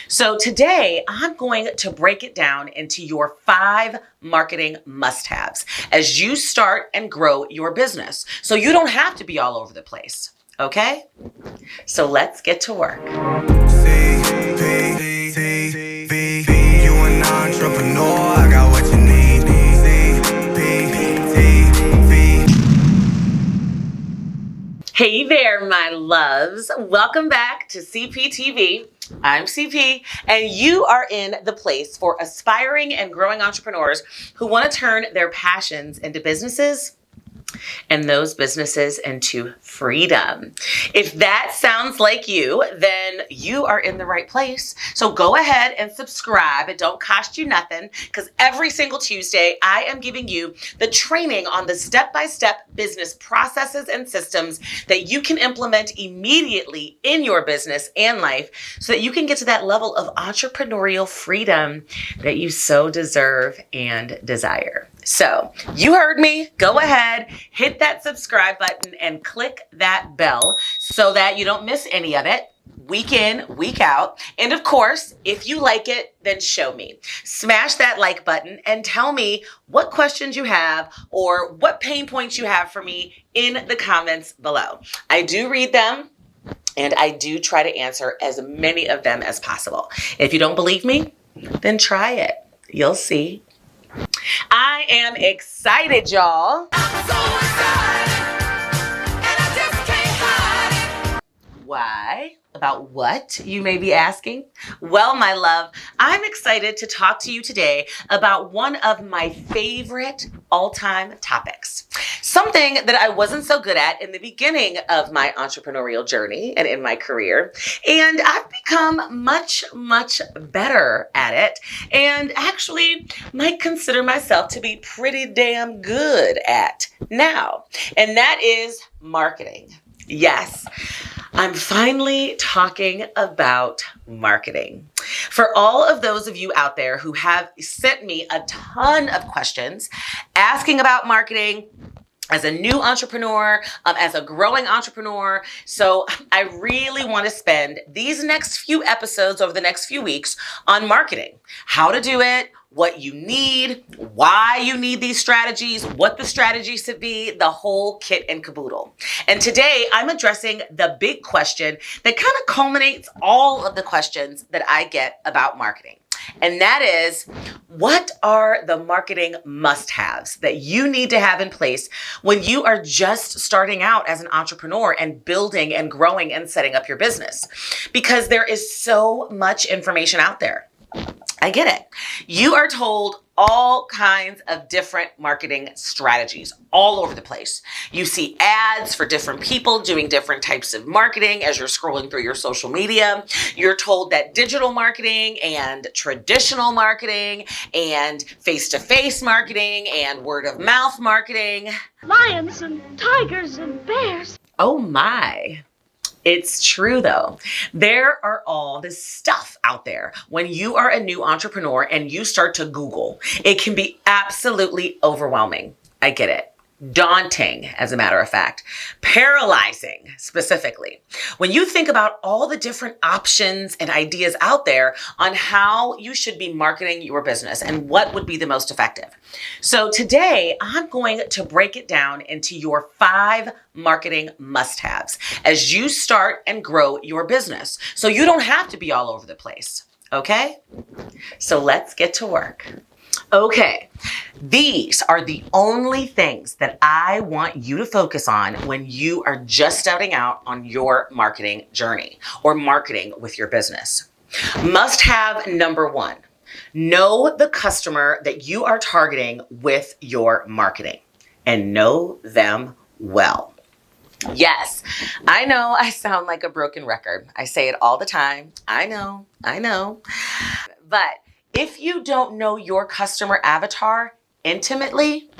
So today I'm going to break it down into your 5 marketing must-haves as you start and grow your business. So you don't have to be all over the place, okay? So let's get to work. You an entrepreneur, I got what you need. Hey there, my loves. Welcome back to CPTV. I'm CP, and you are in the place for aspiring and growing entrepreneurs who want to turn their passions into businesses and those businesses into freedom. If that sounds like you, then you are in the right place. So go ahead and subscribe. It don't cost you nothing, because every single Tuesday I am giving you the training on the step-by-step business processes and systems that you can implement immediately in your business and life so that you can get to that level of entrepreneurial freedom that you so deserve and desire. So you heard me. Go ahead, hit that subscribe button and click that bell so that you don't miss any of it week in, week out. And of course, if you like it, then show me. Smash that like button and tell me what questions you have or what pain points you have for me in the comments below. I do read them and I do try to answer as many of them as possible. If you don't believe me, then try it. You'll see. I am excited, y'all. I'm so excited, and I just can't hide it. Why? About what, you may be asking? Well, my love, I'm excited to talk to you today about one of my favorite all-time topics. Something that I wasn't so good at in the beginning of my entrepreneurial journey and in my career. And I've become much, much better at it. And actually might consider myself to be pretty damn good at now. And that is marketing. Yes, I'm finally talking about marketing. For all of those of you out there who have sent me a ton of questions asking about marketing as a new entrepreneur, as a growing entrepreneur. So I really want to spend these next few episodes over the next few weeks on marketing, how to do it, what you need, why you need these strategies, what the strategies should be, the whole kit and caboodle. And today I'm addressing the big question that kind of culminates all of the questions that I get about marketing. And that is, what are the marketing must-haves that you need to have in place when you are just starting out as an entrepreneur and building and growing and setting up your business? Because there is so much information out there. I get it. You are told all kinds of different marketing strategies all over the place. You see ads for different people doing different types of marketing as you're scrolling through your social media. You're told that digital marketing and traditional marketing and face-to-face marketing and word-of-mouth marketing. Lions and tigers and bears. Oh my. It's true though. There are all this stuff out there when you are a new entrepreneur and you start to Google. It can be absolutely overwhelming. I get it. Daunting, as a matter of fact. Paralyzing, specifically. When you think about all the different options and ideas out there on how you should be marketing your business and what would be the most effective. So today, I'm going to break it down into your 5 marketing must-haves as you start and grow your business. So you don't have to be all over the place, okay? So let's get to work. Okay, these are the only things that I want you to focus on when you are just starting out on your marketing journey or marketing with your business. Must have number 1, know the customer that you are targeting with your marketing and know them well. Yes, I know I sound like a broken record. I say it all the time. I know. But if you don't know your customer avatar intimately,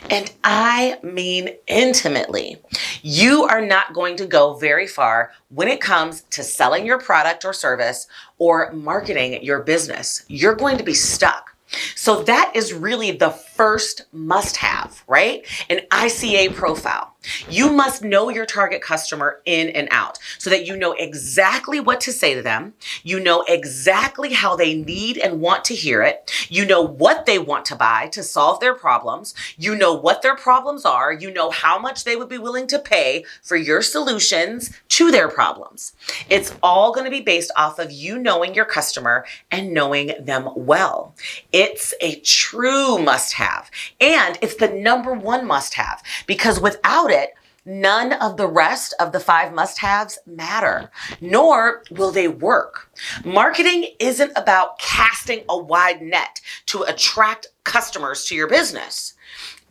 and I mean intimately, you are not going to go very far when it comes to selling your product or service or marketing your business. You're going to be stuck. So that is really the first must-have, right? An ICA profile. You must know your target customer in and out so that you know exactly what to say to them. You know exactly how they need and want to hear it. You know what they want to buy to solve their problems. You know what their problems are. You know how much they would be willing to pay for your solutions to their problems. It's all going to be based off of you knowing your customer and knowing them well. It's a true must-have, and it's the number one must-have, because without it, none of the rest of the 5 must-haves matter, nor will they work. Marketing isn't about casting a wide net to attract customers to your business.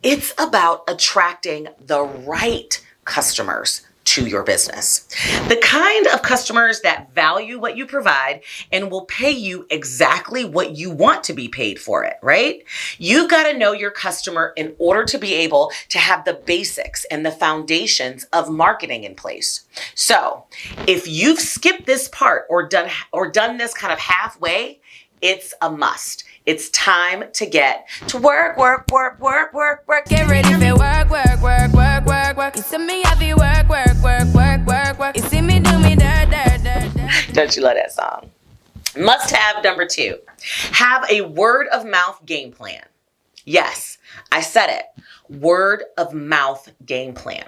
It's about attracting the right customers to your business. The kind of customers that value what you provide and will pay you exactly what you want to be paid for it, right? You've got to know your customer in order to be able to have the basics and the foundations of marketing in place. So if you've skipped this part or done this kind of halfway, it's a must. It's time to get to work. Get ready for work. You see me heavy work. You see me do me dirt. Don't you love that song? Must have number 2, have a word of mouth game plan. Yes, I said it. Word of mouth game plan.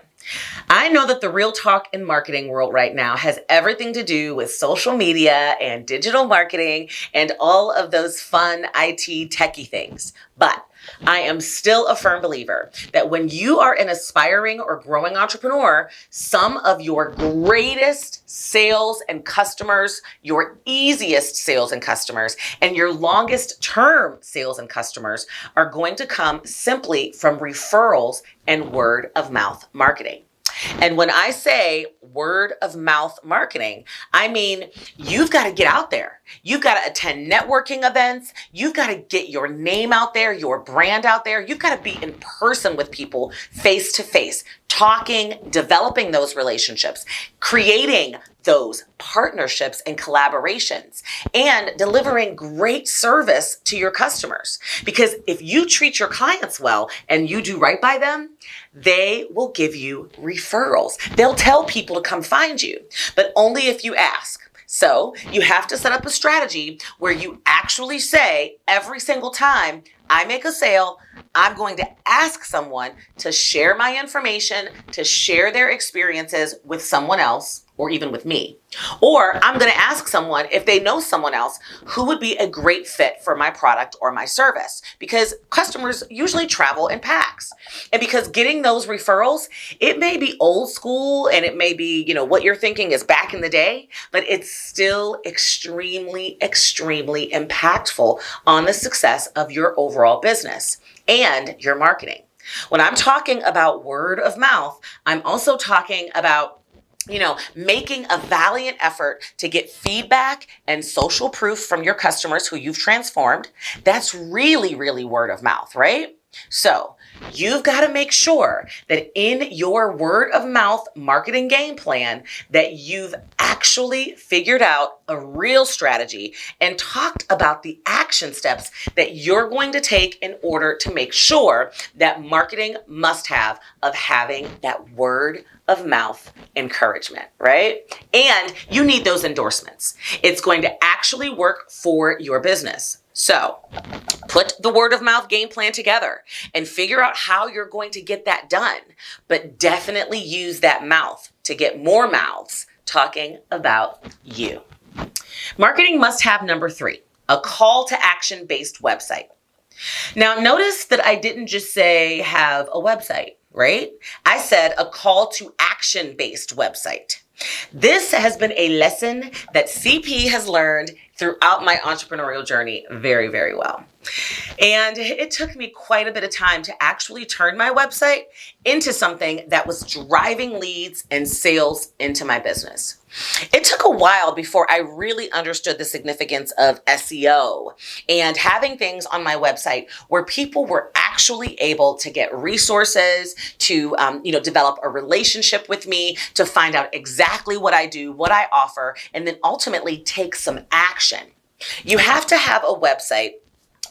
I know that the real talk in marketing world right now has everything to do with social media and digital marketing and all of those fun IT techie things. But I am still a firm believer that when you are an aspiring or growing entrepreneur, some of your greatest sales and customers, your easiest sales and customers, and your longest term sales and customers are going to come simply from referrals and word of mouth marketing. And when I say word of mouth marketing, I mean, you've got to get out there. You've got to attend networking events. You've got to get your name out there, your brand out there. You've got to be in person with people face to face, talking, developing those relationships, creating those partnerships and collaborations, and delivering great service to your customers. Because if you treat your clients well and you do right by them, they will give you referrals. They'll tell people to come find you, but only if you ask. So you have to set up a strategy where you actually say every single time I make a sale, I'm going to ask someone to share my information, to share their experiences with someone else, or even with me. Or I'm going to ask someone if they know someone else who would be a great fit for my product or my service, because customers usually travel in packs. And because getting those referrals, it may be old school and it may be, what you're thinking is back in the day, but it's still extremely, extremely impactful on the success of your overall business and your marketing. When I'm talking about word of mouth, I'm also talking about making a valiant effort to get feedback and social proof from your customers who you've transformed. That's really, really word of mouth, right? So you've got to make sure that in your word of mouth marketing game plan that you've actually figured out a real strategy and talked about the action steps that you're going to take in order to make sure that marketing must have of having that word of mouth encouragement, right? And you need those endorsements. It's going to actually work for your business. So put the word of mouth game plan together and figure out how you're going to get that done. But definitely use that mouth to get more mouths talking about you. Marketing must have number 3, a call to action based website. Now notice that I didn't just say have a website, right? I said a call to action based website. This has been a lesson that CP has learned throughout my entrepreneurial journey very, very well. And it took me quite a bit of time to actually turn my website into something that was driving leads and sales into my business. It took a while before I really understood the significance of SEO and having things on my website where people were actually able to get resources, to develop a relationship with me, to find out exactly what I do, what I offer, and then ultimately take some action. You have to have a website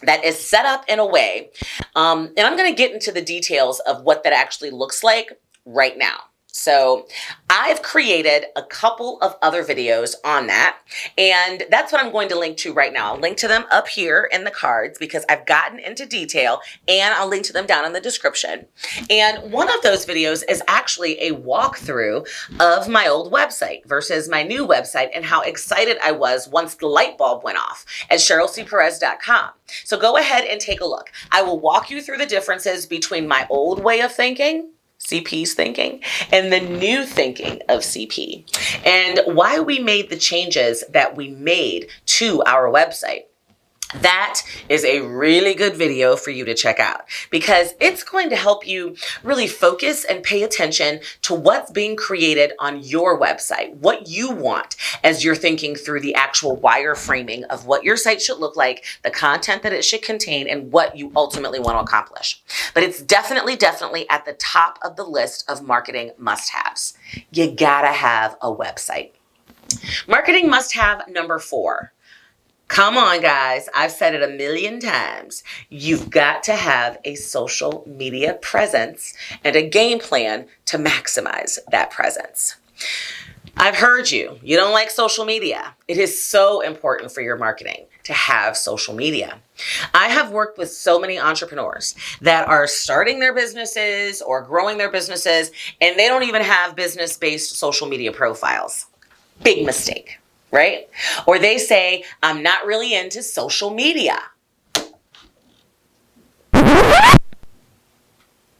that is set up in a way, and I'm going to get into the details of what that actually looks like right now. So I've created a couple of other videos on that, and that's what I'm going to link to right now. I'll link to them up here in the cards because I've gotten into detail, and I'll link to them down in the description. And one of those videos is actually a walkthrough of my old website versus my new website and how excited I was once the light bulb went off at CherylCperez.com. So go ahead and take a look. I will walk you through the differences between my old way of thinking, CP's thinking, and the new thinking of CP, and why we made the changes that we made to our website. That is a really good video for you to check out because it's going to help you really focus and pay attention to what's being created on your website, what you want as you're thinking through the actual wireframing of what your site should look like, the content that it should contain, and what you ultimately want to accomplish. But it's definitely at the top of the list of marketing must-haves. You gotta have a website. Marketing must-have number 4. Come on, guys. I've said it a million times. You've got to have a social media presence and a game plan to maximize that presence. I've heard you. You don't like social media. It is so important for your marketing to have social media. I have worked with so many entrepreneurs that are starting their businesses or growing their businesses, and they don't even have business-based social media profiles. Big mistake. Right? Or they say, I'm not really into social media.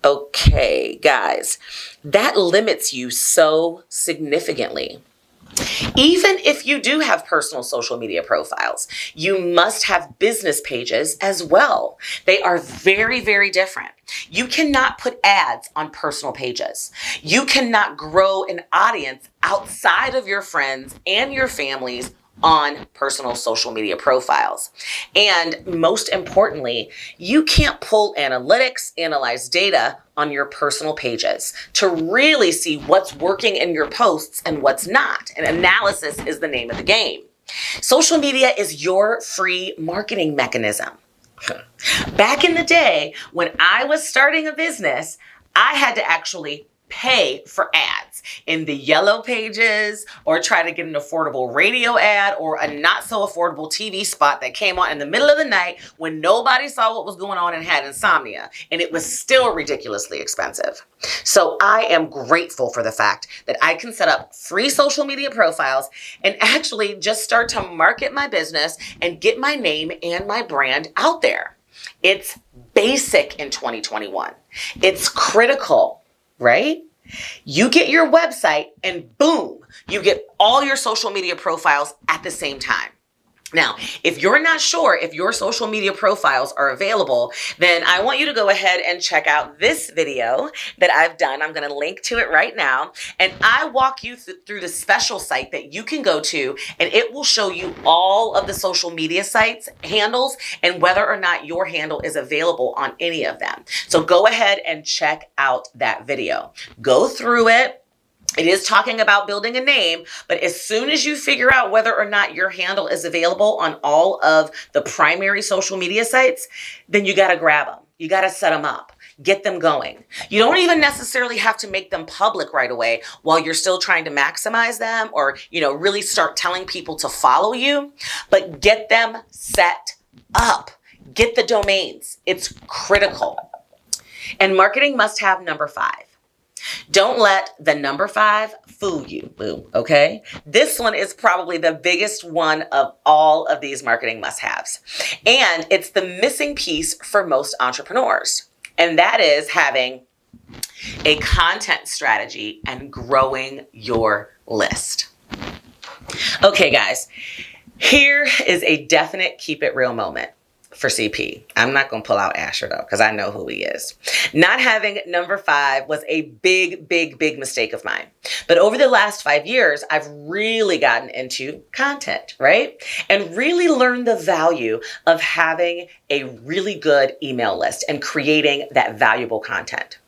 Okay, guys, that limits you so significantly. Even if you do have personal social media profiles, you must have business pages as well. They are very different. You cannot put ads on personal pages. You cannot grow an audience outside of your friends and your families on personal social media profiles. And most importantly, you can't pull analytics, analyze data on your personal pages to really see what's working in your posts and what's not. And analysis is the name of the game. Social media is your free marketing mechanism. Back in the day, when I was starting a business, I had to actually pay for ads in the yellow pages or try to get an affordable radio ad or a not so affordable TV spot that came on in the middle of the night when nobody saw what was going on and had insomnia, and it was still ridiculously expensive. So I am grateful for the fact that I can set up free social media profiles and actually just start to market my business and get my name and my brand out there. It's basic in 2021. It's critical. Right? You get your website and boom, you get all your social media profiles at the same time. Now, if you're not sure if your social media profiles are available, then I want you to go ahead and check out this video that I've done. I'm going to link to it right now. And I walk you through the special site that you can go to, and it will show you all of the social media sites handles and whether or not your handle is available on any of them. So go ahead and check out that video. Go through it. It is talking about building a name, but as soon as you figure out whether or not your handle is available on all of the primary social media sites, then you got to grab them. You got to set them up, get them going. You don't even necessarily have to make them public right away while you're still trying to maximize them or, really start telling people to follow you, but get them set up. Get the domains. It's critical. And marketing must have number 5. Don't let the number 5 fool you, boo, okay? This one is probably the biggest one of all of these marketing must-haves. And it's the missing piece for most entrepreneurs. And that is having a content strategy and growing your list. Okay, guys, here is a definite keep it real moment for CP. I'm not going to pull out Asher though, because I know who he is. Not having number 5 was a big mistake of mine. But over the last 5 years, I've really gotten into content, right? And really learned the value of having a really good email list and creating that valuable content.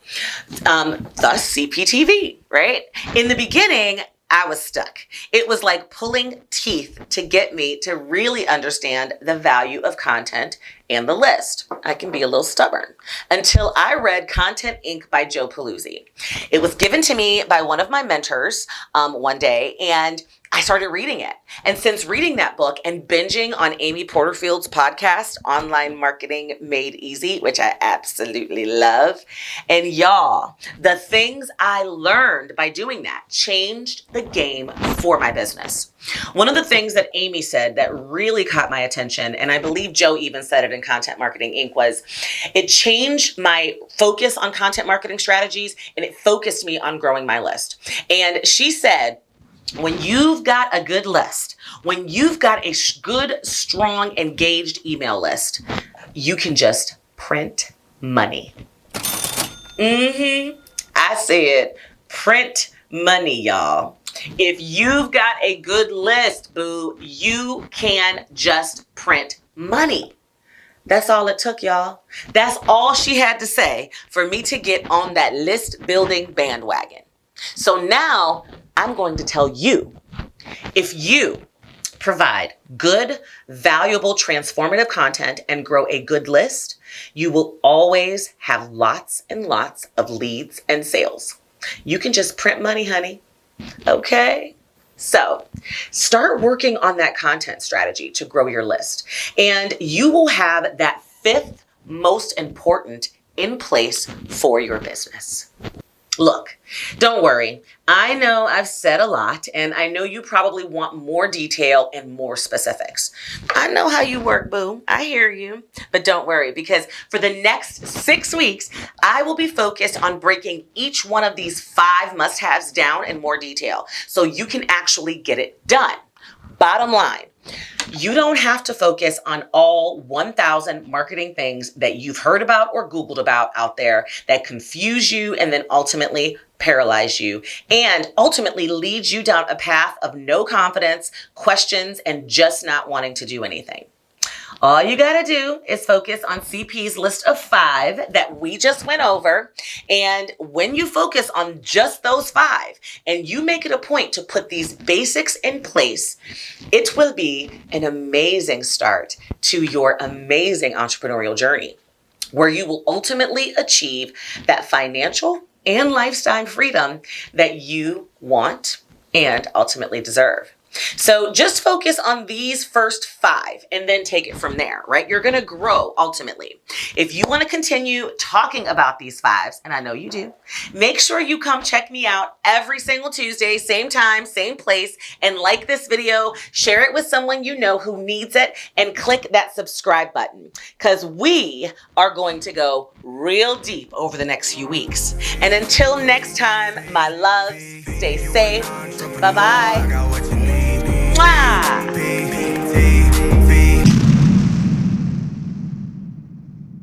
Thus CPTV, right? In the beginning, I was stuck. It was like pulling teeth to get me to really understand the value of content and the list. I can be a little stubborn until I read Content Inc. by Joe Paluzzi. It was given to me by one of my mentors one day, and I started reading it. And since reading that book and binging on Amy Porterfield's podcast, Online Marketing Made Easy, which I absolutely love, and y'all, the things I learned by doing that changed the game for my business. One of the things that Amy said that really caught my attention, and I believe Joe even said it in Content Marketing Inc., was it changed my focus on content marketing strategies, and it focused me on growing my list. And she said, when you've got a good list, when you've got a good, strong, engaged email list, you can just print money. I said print money, y'all. If you've got a good list, boo, you can just print money. That's all it took, y'all. That's all she had to say for me to get on that list building bandwagon. So now I'm going to tell you, if you provide good, valuable, transformative content and grow a good list, you will always have lots and lots of leads and sales. You can just print money, honey. Okay? So start working on that content strategy to grow your list, and you will have that fifth most important in place for your business. Look, don't worry. I know I've said a lot, and I know you probably want more detail and more specifics. I know how you work, boo. I hear you. But don't worry, because for the next 6 weeks, I will be focused on breaking each one of these 5 must-haves down in more detail so you can actually get it done. Bottom line, you don't have to focus on all 1,000 marketing things that you've heard about or Googled about out there that confuse you and then ultimately paralyze you and ultimately lead you down a path of no confidence, questions, and just not wanting to do anything. All you got to do is focus on CP's list of 5 that we just went over. And when you focus on just those 5 and you make it a point to put these basics in place, it will be an amazing start to your amazing entrepreneurial journey, where you will ultimately achieve that financial and lifestyle freedom that you want and ultimately deserve. So just focus on these first 5 and then take it from there, right? You're going to grow ultimately. If you want to continue talking about these 5s, and I know you do, make sure you come check me out every single Tuesday, same time, same place, and like this video, share it with someone you know who needs it, and click that subscribe button, because we are going to go real deep over the next few weeks. And until next time, my loves, stay safe. Bye-bye. Mwah!